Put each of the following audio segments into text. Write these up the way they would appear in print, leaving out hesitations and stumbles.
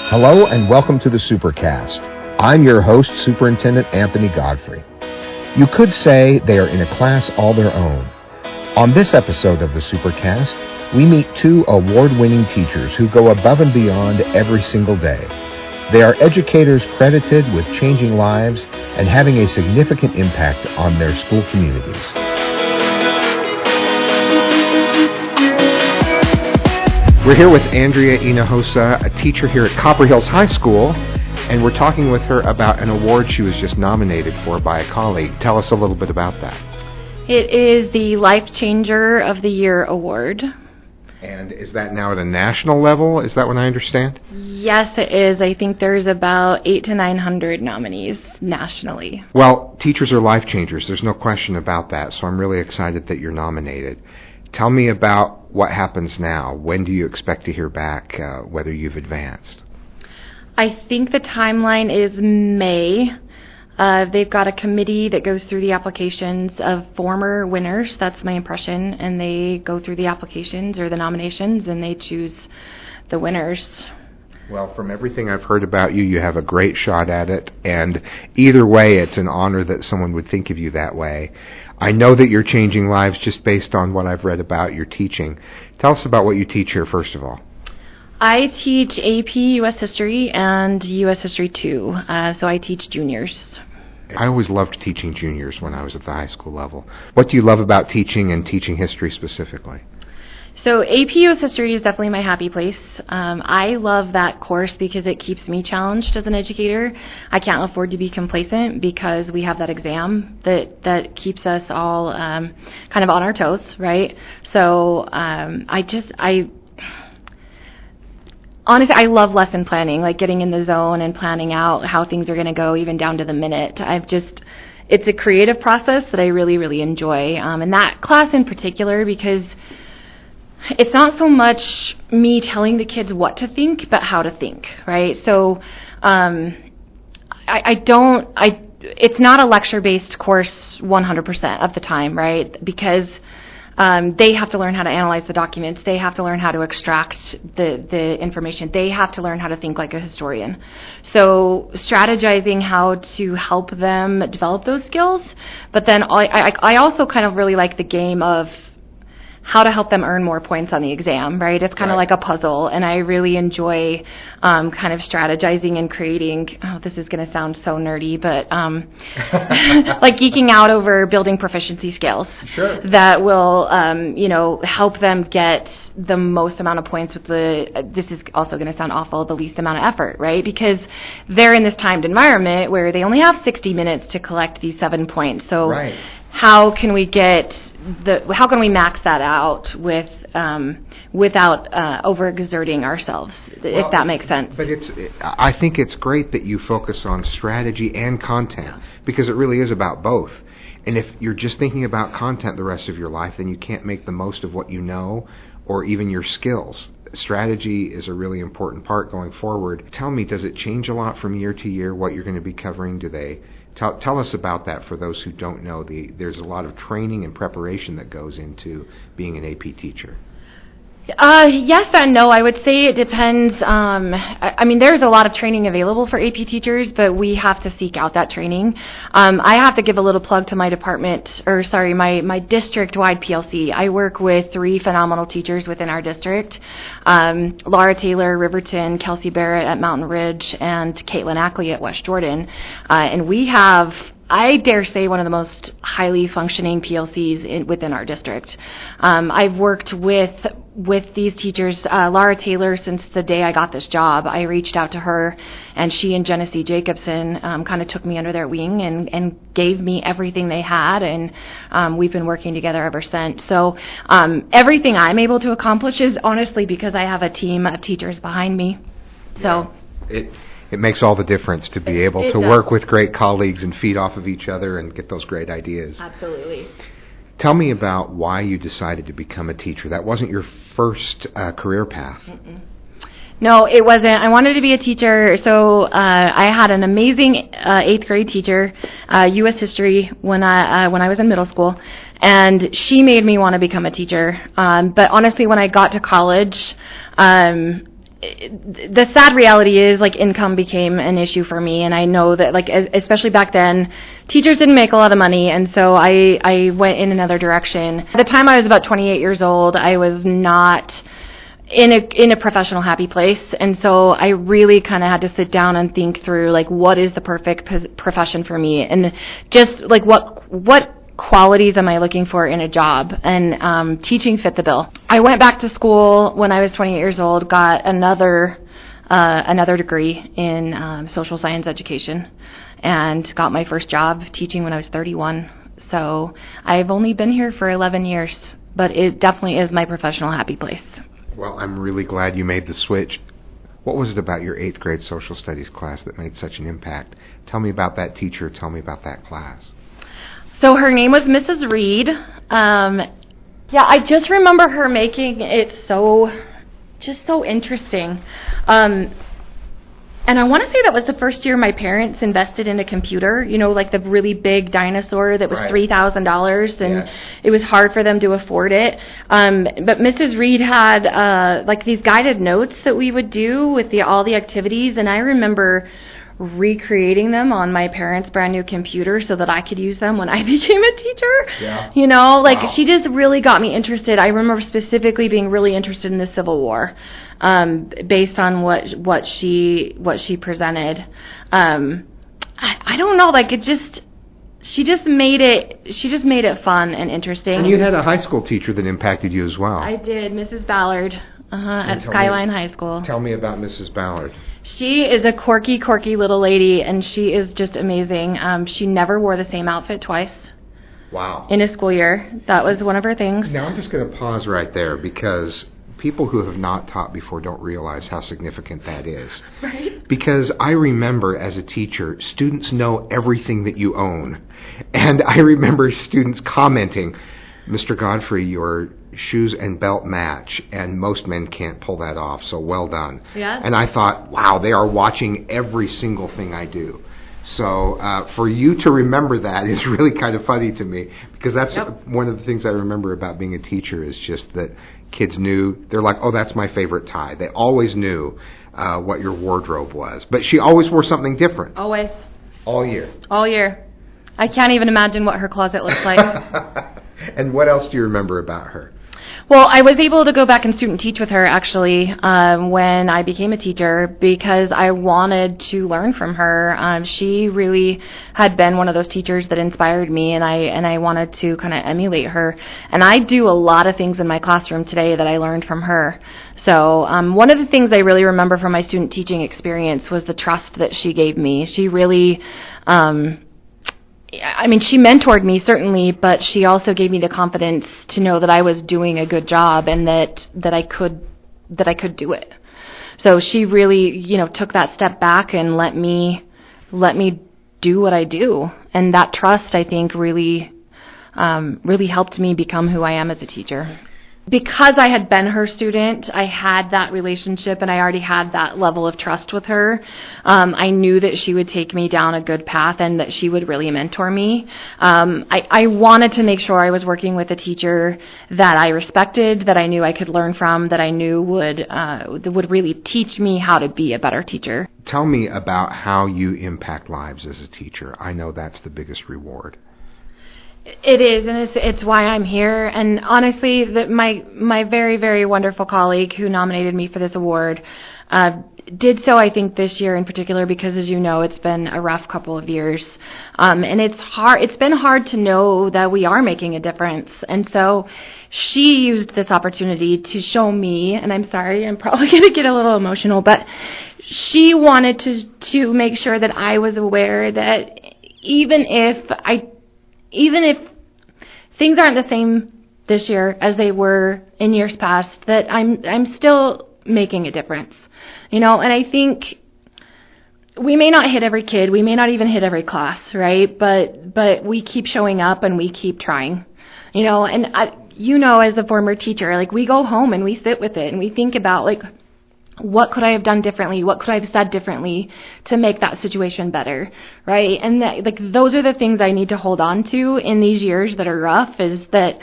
Hello and welcome to the Supercast. I'm your host, Superintendent Anthony Godfrey. You could say they are in a class all their own. On this episode of the Supercast, we meet two award-winning teachers who go above and beyond every single day. They are educators credited with changing lives and having a significant impact on their school communities. We're here with Andrea Hinojosa, a teacher here at Copper Hills High School, and we're talking with her about an award she was just nominated for by a colleague. Tell us a little bit about that. It is the Life Changer of the Year Award. And is that now at a national level? Is that what I understand? Yes, it is. I think there's about 800 to 900 nominees nationally. Well, teachers are life changers. There's no question about that, so I'm really excited that you're nominated. Tell me about what happens now. When do you expect to hear back whether you've advanced? I think the timeline is May. They've got a committee that goes through the applications of former winners. That's my impression. And they go through the applications or the nominations and they choose the winners. Well, from everything I've heard about you, you have a great shot at it. And either way, it's an honor that someone would think of you that way. I know that you're changing lives just based on what I've read about your teaching. Tell us about what you teach here, first of all. I teach AP U.S. History and U.S. History 2, so I teach juniors. I always loved teaching juniors when I was at the high school level. What do you love about teaching and teaching history specifically? So AP U.S. History is definitely my happy place. I love that course because it keeps me challenged as an educator. I can't afford to be complacent because we have that exam that keeps us all kind of on our toes, right? So honestly, I love lesson planning, like getting in the zone and planning out how things are going to go, even down to the minute. It's a creative process that I really, really enjoy. And that class in particular, because it's not so much me telling the kids what to think, but how to think, right? So it's not a lecture-based course 100% of the time, right? Because they have to learn how to analyze the documents. They have to learn how to extract the information. They have to learn how to think like a historian. So strategizing how to help them develop those skills. But then I also kind of really like the game of how to help them earn more points on the exam, right? It's kind of like a puzzle, and I really enjoy kind of strategizing and creating, this is going to sound so nerdy, but like geeking out over building proficiency skills that will, help them get the most amount of points with this is also going to sound awful, the least amount of effort, right? Because they're in this timed environment where they only have 60 minutes to collect these 7 points. So how can we max that out without overexerting ourselves, if that makes sense? But I think it's great that you focus on strategy and content, because it really is about both. And if you're just thinking about content the rest of your life, then you can't make the most of what you know or even your skills. Strategy is a really important part going forward. Tell me, does it change a lot from year to year what you're going to be covering? Tell us about that for those who don't know. There's a lot of training and preparation that goes into being an AP teacher. Yes and no. I would say it depends. I mean, there's a lot of training available for AP teachers, but we have to seek out that training. I have to give a little plug to my my district-wide PLC. I work with 3 phenomenal teachers within our district. Laura Taylor, Riverton, Kelsey Barrett at Mountain Ridge, and Caitlin Ackley at West Jordan. And we have, I dare say, one of the most highly functioning PLCs within our district. I've worked with these teachers, Laura Taylor, since the day I got this job. I reached out to her, and she and Genesee Jacobson kind of took me under their wing and gave me everything they had, and we've been working together ever since. So everything I'm able to accomplish is honestly because I have a team of teachers behind me. So it makes all the difference to be able to work with great colleagues and feed off of each other and get those great ideas. Absolutely. Tell me about why you decided to become a teacher. That wasn't your first career path. No, it wasn't. I wanted to be a teacher, so I had an amazing 8th grade teacher, U.S. history, when I was in middle school, and she made me want to become a teacher. But honestly, when I got to college, the sad reality is, like, income became an issue for me, and I know that, like, especially back then, teachers didn't make a lot of money, and so I went in another direction. At the time I was about 28 years old, I was not in a professional happy place, and so I really kind of had to sit down and think through, like, what is the perfect profession for me, and just, like, what qualities am I looking for in a job, and teaching fit the bill. I went back to school when I was 28 years old, got another degree in social science education, and got my first job teaching when I was 31. So I've only been here for 11 years, but it definitely is my professional happy place. Well, I'm really glad you made the switch. What was it about your 8th grade social studies class that made such an impact? Tell me about that teacher. Tell me about that class. So her name was Mrs. Reed. I just remember her making it so interesting. And I want to say that was the first year my parents invested in a computer, like the really big dinosaur that was $3,000, and yes, it was hard for them to afford it. But Mrs. Reed had like these guided notes that we would do with all the activities, and I remember recreating them on my parents' brand new computer so that I could use them when I became a teacher. Yeah. Wow. She just really got me interested. I remember specifically being really interested in the Civil War, based on what she presented. I don't know, she just made it fun and interesting. And you had a high school teacher that impacted you as well. I did, Mrs. Ballard, at Skyline High School. Tell me about Mrs. Ballard. She is a quirky little lady, and she is just amazing. She never wore the same outfit twice. Wow. In a school year. That was one of her things. Now, I'm just going to pause right there, because people who have not taught before don't realize how significant that is. Right. Because I remember, as a teacher, students know everything that you own. And I remember students commenting, "Mr. Godfrey, your shoes and belt match, and most men can't pull that off, so well done." Yes. And I thought, wow, they are watching every single thing I do. So for you to remember that is really kind of funny to me, because that's one of the things I remember about being a teacher, is just that kids knew. They're like, oh, that's my favorite tie. They always knew what your wardrobe was. But she always wore something different. Always. All year. All year. I can't even imagine what her closet looks like. And what else do you remember about her? Well, I was able to go back and student teach with her, actually, when I became a teacher, because I wanted to learn from her. She really had been one of those teachers that inspired me, and I wanted to kind of emulate her. And I do a lot of things in my classroom today that I learned from her. So one of the things I really remember from my student teaching experience was the trust that she gave me. She really... she mentored me, certainly, but she also gave me the confidence to know that I was doing a good job, and that I could do it. So she really, took that step back and let me do what I do. And that trust, I think, really helped me become who I am as a teacher. Because I had been her student, I had that relationship, and I already had that level of trust with her. I knew that she would take me down a good path, and that she would really mentor me. I wanted to make sure I was working with a teacher that I respected, that I knew I could learn from, that I knew would really teach me how to be a better teacher. Tell me about how you impact lives as a teacher. I know that's the biggest reward. It is, and it's why I'm here. And honestly, my very, very wonderful colleague who nominated me for this award did so, I think, this year in particular, because, as you know, it's been a rough couple of years. And it's been hard to know that we are making a difference. And so she used this opportunity to show me, and I'm sorry, I'm probably going to get a little emotional, but she wanted to make sure that I was aware that even if things aren't the same this year as they were in years past, that I'm still making a difference. And I think we may not hit every kid, we may not even hit every class, right? But we keep showing up and we keep trying. And as a former teacher, we go home and we sit with it and we think about what could I have done differently? What could I have said differently to make that situation better, right? And those are the things I need to hold on to in these years that are rough, is that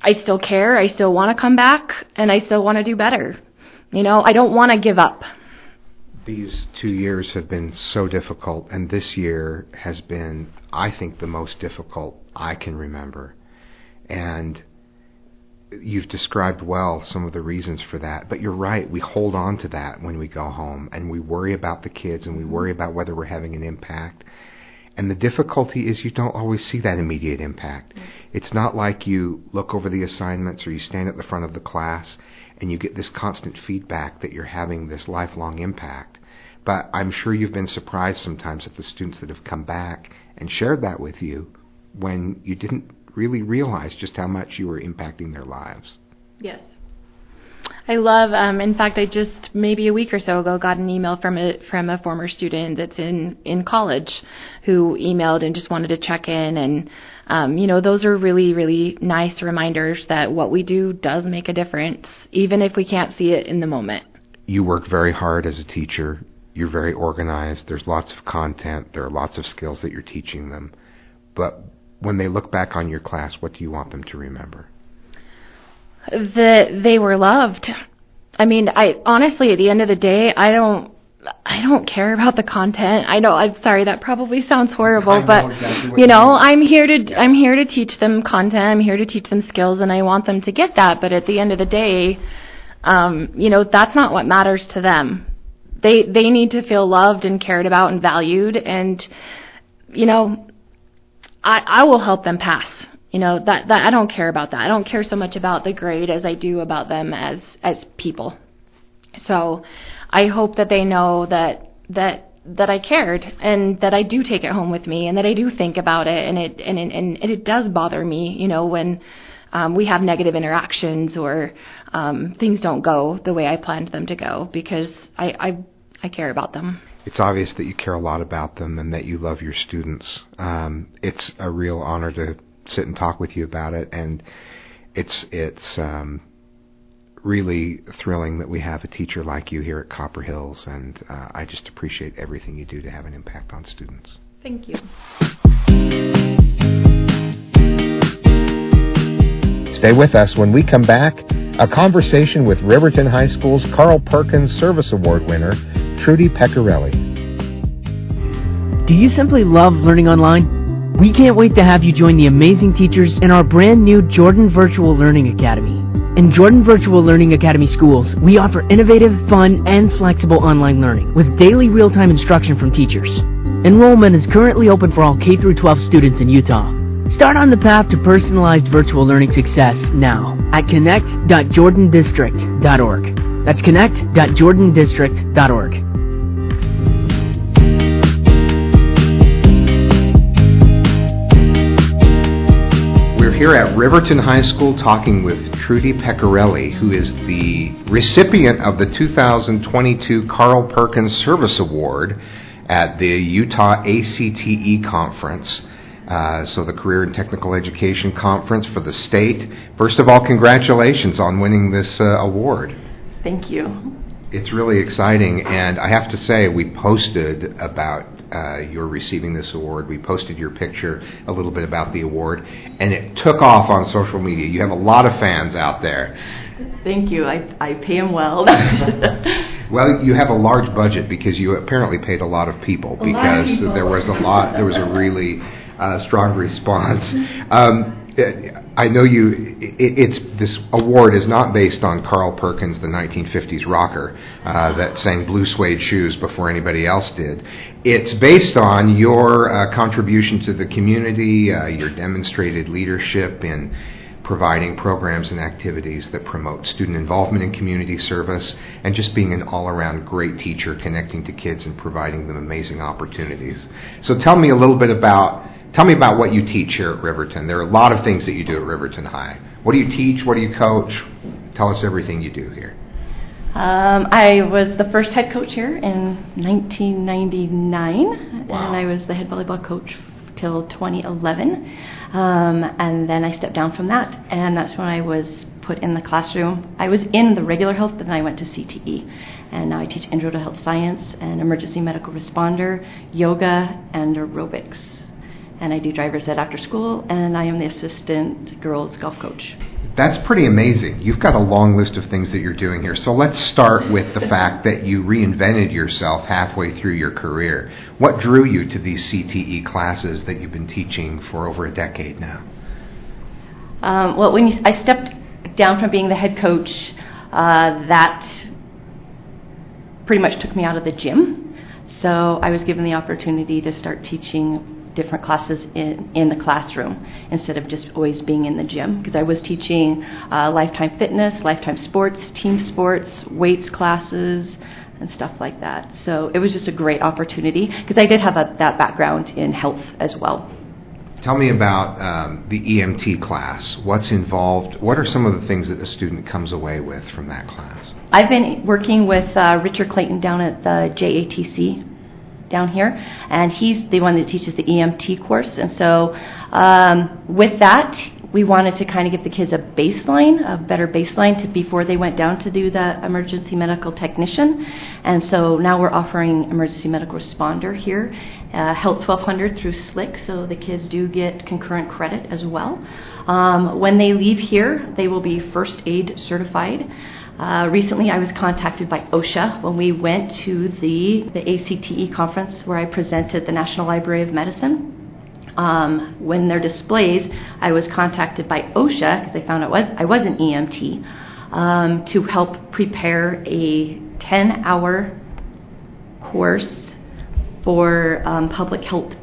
I still care, I still want to come back, and I still want to do better. I don't want to give up. These 2 years have been so difficult, and this year has been, I think, the most difficult I can remember. And you've described well some of the reasons for that, but you're right, we hold on to that when we go home, and we worry about the kids, and we worry about whether we're having an impact. And the difficulty is you don't always see that immediate impact. It's not like you look over the assignments or you stand at the front of the class and you get this constant feedback that you're having this lifelong impact. But I'm sure you've been surprised sometimes at the students that have come back and shared that with you when you didn't really realize just how much you were impacting their lives. Yes. I love, in fact, I just maybe a week or so ago got an email from a former student that's in college who emailed and just wanted to check in. And, those are really, really nice reminders that what we do does make a difference, even if we can't see it in the moment. You work very hard as a teacher. You're very organized. There's lots of content. There are lots of skills that you're teaching them. But when they look back on your class, what do you want them to remember? That they were loved. I mean, I honestly, at the end of the day, I don't care about the content. I know, I'm sorry, that probably sounds horrible, but exactly I'm here to teach them content. I'm here to teach them skills, and I want them to get that. But at the end of the day, that's not what matters to them. They need to feel loved and cared about and valued, and I will help them pass. That I don't care about that. I don't care so much about the grade as I do about them as people. So I hope that they know that I cared, and that I do take it home with me, and that I do think about it, and it does bother me, when we have negative interactions or things don't go the way I planned them to go, because I care about them. It's obvious that you care a lot about them and that you love your students. It's a real honor to sit and talk with you about it, and it's really thrilling that we have a teacher like you here at Copper Hills, and I just appreciate everything you do to have an impact on students. Thank you. Stay with us. When we come back, a conversation with Riverton High School's Carl Perkins Service Award winner, Trudy Pecorelli. Do you simply love learning online? We can't wait to have you join the amazing teachers in our brand new Jordan Virtual Learning Academy. In Jordan Virtual Learning Academy schools, we offer innovative, fun, and flexible online learning with daily real-time instruction from teachers. Enrollment is currently open for all K-12 students in Utah. Start on the path to personalized virtual learning success now at connect.jordandistrict.org. That's connect.jordandistrict.org. Here at Riverton High School talking with Trudy Pecorelli, who is the recipient of the 2022 Carl Perkins Service Award at the Utah ACTE Conference, so the Career and Technical Education Conference for the state. First of all, congratulations on winning this award. Thank you. It's really exciting, and I have to say, we posted about your receiving this award. We posted your picture, a little bit about the award, and it took off on social media. You have a lot of fans out there. Thank you. I pay them well. Well, you have a large budget because you apparently paid a lot of people, because there was a really strong response. I know this award is not based on Carl Perkins, the 1950s rocker that sang Blue Suede Shoes before anybody else did. It's based on your contribution to the community, your demonstrated leadership in providing programs and activities that promote student involvement in community service, and just being an all-around great teacher, connecting to kids and providing them amazing opportunities. So tell me about what you teach here at Riverton. There are a lot of things that you do at Riverton High. What do you teach? What do you coach? Tell us everything you do here. I was the first head coach here in 1999, Wow. and I was the head volleyball coach till 2011, and then I stepped down from that, and that's when I was put in the classroom. I was in the regular health, but then I went to CTE. And now I teach intro to health science and emergency medical responder, yoga, and aerobics. And I do driver's ed after school, and I am the assistant girls golf coach. That's pretty amazing. You've got a long list of things that you're doing here. So let's start with the fact that you reinvented yourself halfway through your career. What drew you to these CTE classes that you've been teaching for over a decade now? Well, I stepped down from being the head coach, that pretty much took me out of the gym. So I was given the opportunity to start teaching different classes in the classroom instead of just always being in the gym, because I was teaching lifetime fitness, lifetime sports, team sports, weights classes, and stuff like that. So it was just a great opportunity because I did have that background in health as well. Tell me about the EMT class. What's involved? What are some of the things that a student comes away with from that class? I've been working with Richard Clayton down at the JATC down here, and he's the one that teaches the EMT course. And so with that, we wanted to kind of give the kids a better baseline to before they went down to do the emergency medical technician. And so now we're offering emergency medical responder here, Health 1200 through SLIC, so the kids do get concurrent credit as well. When they leave here, they will be first aid certified. Recently, I was contacted by OSHA when we went to the ACTE conference where I presented the National Library of Medicine. When their displays, I was contacted by OSHA, because I found out I was an EMT, to help prepare a 10-hour course for public health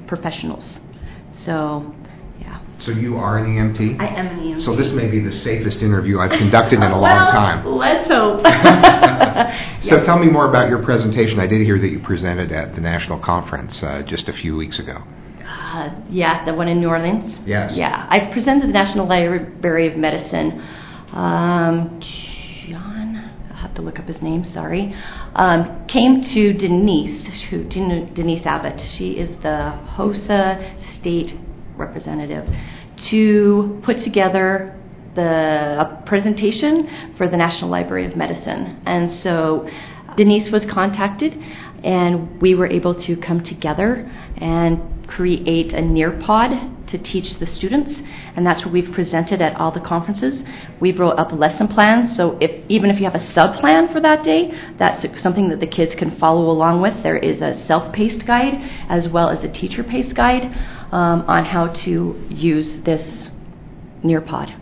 professionals. So you are an EMT? I am an EMT. So this may be the safest interview I've conducted in a long time. Let's hope. So tell me more about your presentation. I did hear that you presented at the national conference just a few weeks ago. Yeah, the one in New Orleans. Yes. Yeah, I presented at the National Library of Medicine. John, I'll have to look up his name, sorry, came to Denise Abbott. She is the HOSA state representative, to put together a presentation for the National Library of Medicine. And so Denise was contacted, and we were able to come together and create a Nearpod to teach the students, and that's what we've presented at all the conferences. We've wrote up lesson plans, so even if you have a sub-plan for that day, that's something that the kids can follow along with. There is a self-paced guide as well as a teacher-paced guide on how to use this Nearpod.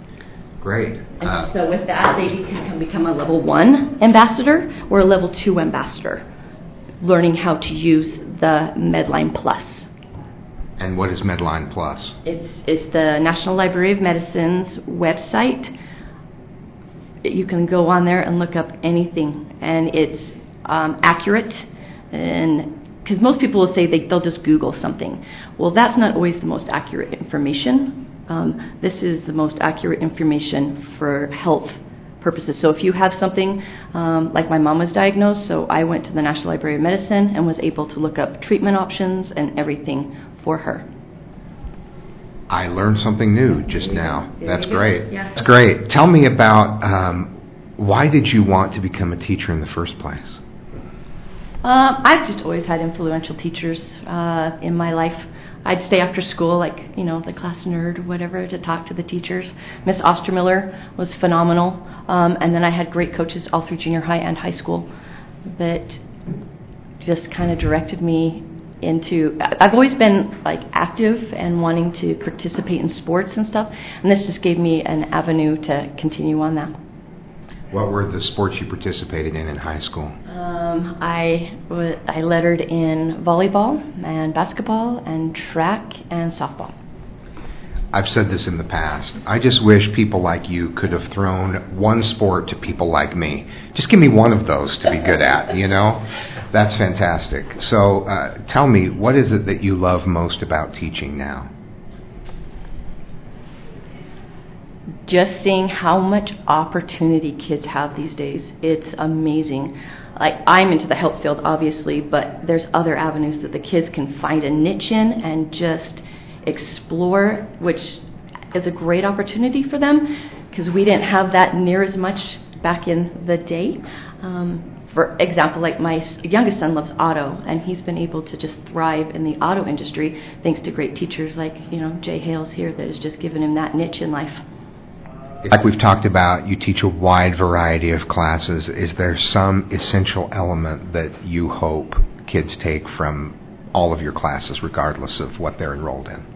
Great. And so with that, they can become a level 1 ambassador or a level 2 ambassador, learning how to use the Medline Plus. And what is Medline Plus? It's the National Library of Medicine's website. You can go on there and look up anything, and it's accurate. And because most people will say they'll just Google something. Well, that's not always the most accurate information. This is the most accurate information for health purposes. So if you have something, like my mom was diagnosed, so I went to the National Library of Medicine and was able to look up treatment options and everything for her. I learned something new just now. That's great. Yeah. That's great. Tell me about why did you want to become a teacher in the first place? I've just always had influential teachers in my life. I'd stay after school, like, the class nerd or whatever, to talk to the teachers. Miss Ostermiller was phenomenal. And then I had great coaches all through junior high and high school that just kind of directed me into, I've always been active and wanting to participate in sports and stuff, and this just gave me an avenue to continue on that. What were the sports you participated in high school? I lettered in volleyball and basketball and track and softball. I've said this in the past. I just wish people like you could have thrown one sport to people like me. Just give me one of those to be good at, That's fantastic. So tell me, what is it that you love most about teaching now? Just seeing how much opportunity kids have these days. It's amazing. I'm into the health field, obviously, but there's other avenues that the kids can find a niche in and just explore, which is a great opportunity for them because we didn't have that near as much back in the day. For example, like my youngest son loves auto, and he's been able to just thrive in the auto industry thanks to great teachers like, Jay Hales here that has just given him that niche in life. Like we've talked about, you teach a wide variety of classes. Is there some essential element that you hope kids take from all of your classes, regardless of what they're enrolled in?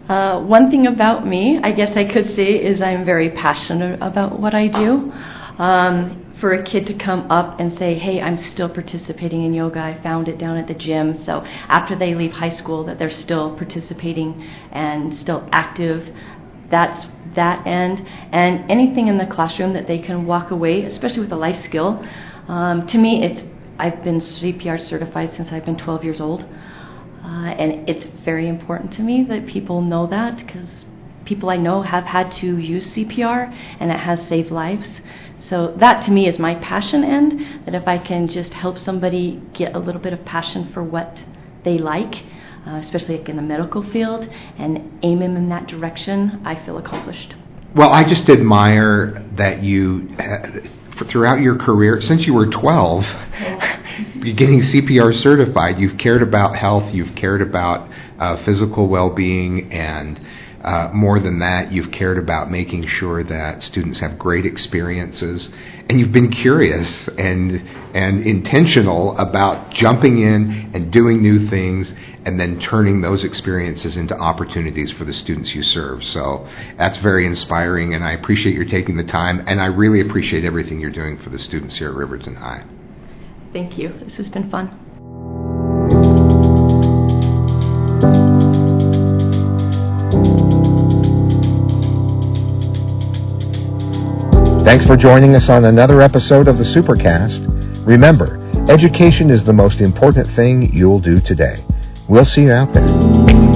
One thing about me, I guess I could say, is I'm very passionate about what I do. For a kid to come up and say, hey, I'm still participating in yoga, I found it down at the gym, so after they leave high school that they're still participating and still active, that's that end. And anything in the classroom that they can walk away, especially with a life skill. To me, I've been CPR certified since I've been 12 years old, and it's very important to me that people know that, because people I know have had to use CPR and it has saved lives. So that to me is my passion end, that if I can just help somebody get a little bit of passion for what they like, especially like in the medical field, and aim them in that direction, I feel accomplished. Well, I just admire that you, throughout your career, since you were 12, you're getting CPR certified, you've cared about health, you've cared about physical well-being, and more than that, you've cared about making sure that students have great experiences, and you've been curious and intentional about jumping in and doing new things and then turning those experiences into opportunities for the students you serve. So that's very inspiring, and I appreciate your taking the time, and I really appreciate everything you're doing for the students here at Riverton High. Thank you. This has been fun. Thanks for joining us on another episode of the Supercast. Remember, education is the most important thing you'll do today. We'll see you out there.